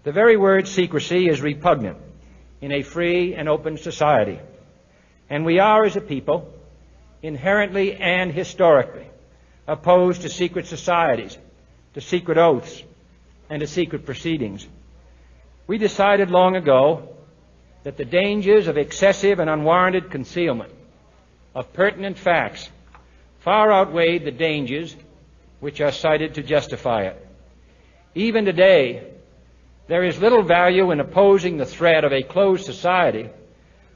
The very word secrecy is repugnant in a free and open society, and we are, as a people, inherently and historically opposed to secret societies, to secret oaths, and to secret proceedings. We decided long ago that the dangers of excessive and unwarranted concealment of pertinent facts far outweighed the dangers which are cited to justify it. Even today, there is little value in opposing the threat of a closed society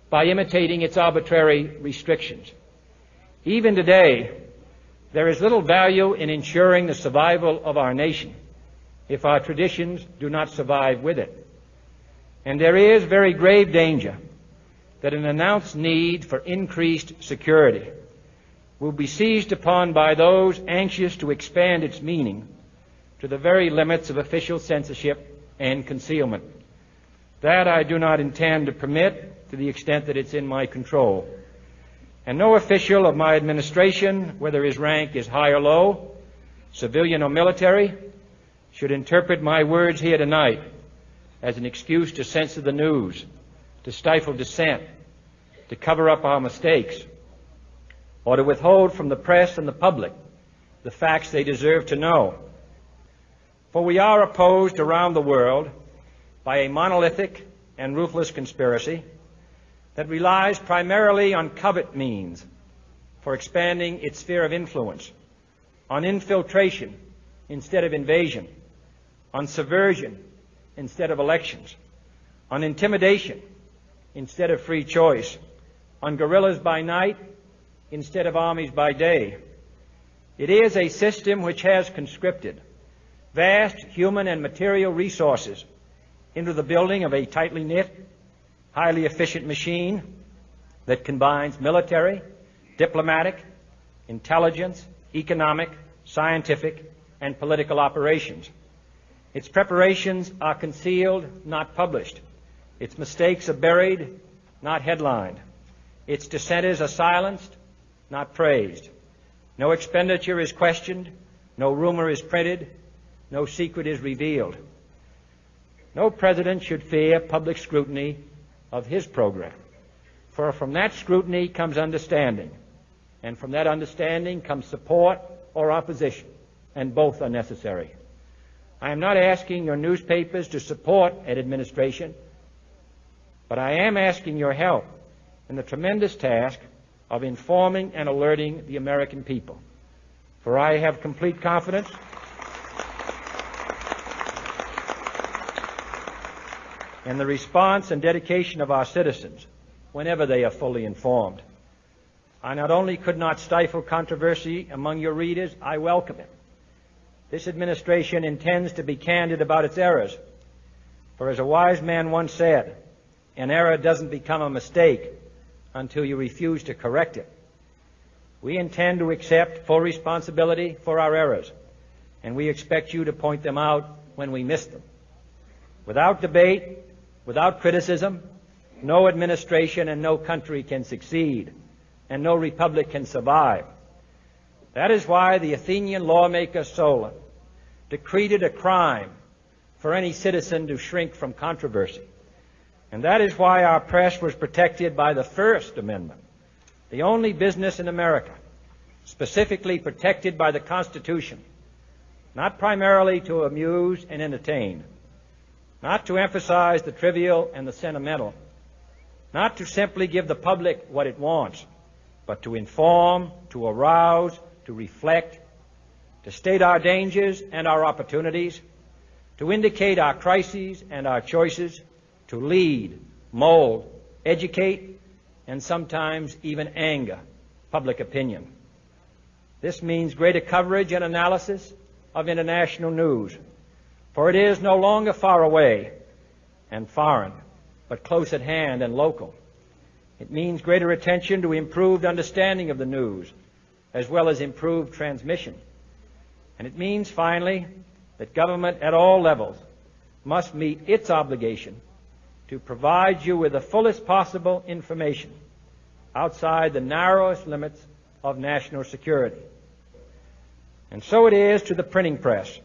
by imitating its arbitrary restrictions. Even today, there is little value in ensuring the survival of our nation if our traditions do not survive with it. And there is very grave danger that an announced need for increased security will be seized upon by those anxious to expand its meaning to the very limits of official censorship and concealment. That I do not intend to permit to the extent that it's in my control. And no official of my administration, whether his rank is high or low, civilian or military, should interpret my words here tonight as an excuse to censor the news, to stifle dissent, to cover up our mistakes, or to withhold from the press and the public the facts they deserve to know. For we are opposed around the world by a monolithic and ruthless conspiracy that relies primarily on covert means for expanding its sphere of influence, on infiltration instead of invasion, on subversion instead of elections, on intimidation instead of free choice, on guerrillas by night instead of armies by day. It is a system which has conscripted vast human and material resources into the building of a tightly knit, highly efficient machine that combines military, diplomatic, intelligence, economic, scientific, and political operations. Its preparations are concealed, not published. Its mistakes are buried, not headlined. Its dissenters are silenced, not praised. No expenditure is questioned, no rumor is printed, no secret is revealed. No president should fear public scrutiny of his program, for from that scrutiny comes understanding, and from that understanding comes support or opposition, and both are necessary. I am not asking your newspapers to support an administration, but I am asking your help in the tremendous task of informing and alerting the American people. For I have complete confidence in the response and dedication of our citizens whenever they are fully informed. I not only could not stifle controversy among your readers, I welcome it. This administration intends to be candid about its errors. For as a wise man once said, an error doesn't become a mistake until you refuse to correct it. We intend to accept full responsibility for our errors, and we expect you to point them out when we miss them. Without debate, without criticism, no administration and no country can succeed, and no republic can survive. That is why the Athenian lawmaker Solon decreed it a crime for any citizen to shrink from controversy. And that is why our press was protected by the First Amendment, the only business in America specifically protected by the Constitution, not primarily to amuse and entertain, not to emphasize the trivial and the sentimental, not to simply give the public what it wants, but to inform, to arouse, to reflect, to state our dangers and our opportunities, to indicate our crises and our choices, to lead, mold, educate, and sometimes even anger public opinion. This means greater coverage and analysis of international news, for it is no longer far away and foreign, but close at hand and local. It means greater attention to improved understanding of the news, as well as improved transmission. And it means, finally, that government at all levels must meet its obligation to provide you with the fullest possible information outside the narrowest limits of national security. And so it is to the printing press,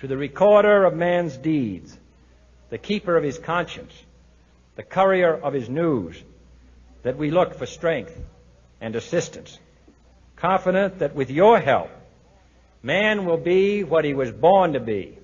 to the recorder of man's deeds, the keeper of his conscience, the courier of his news, that we look for strength and assistance, confident that with your help, man will be what he was born to be,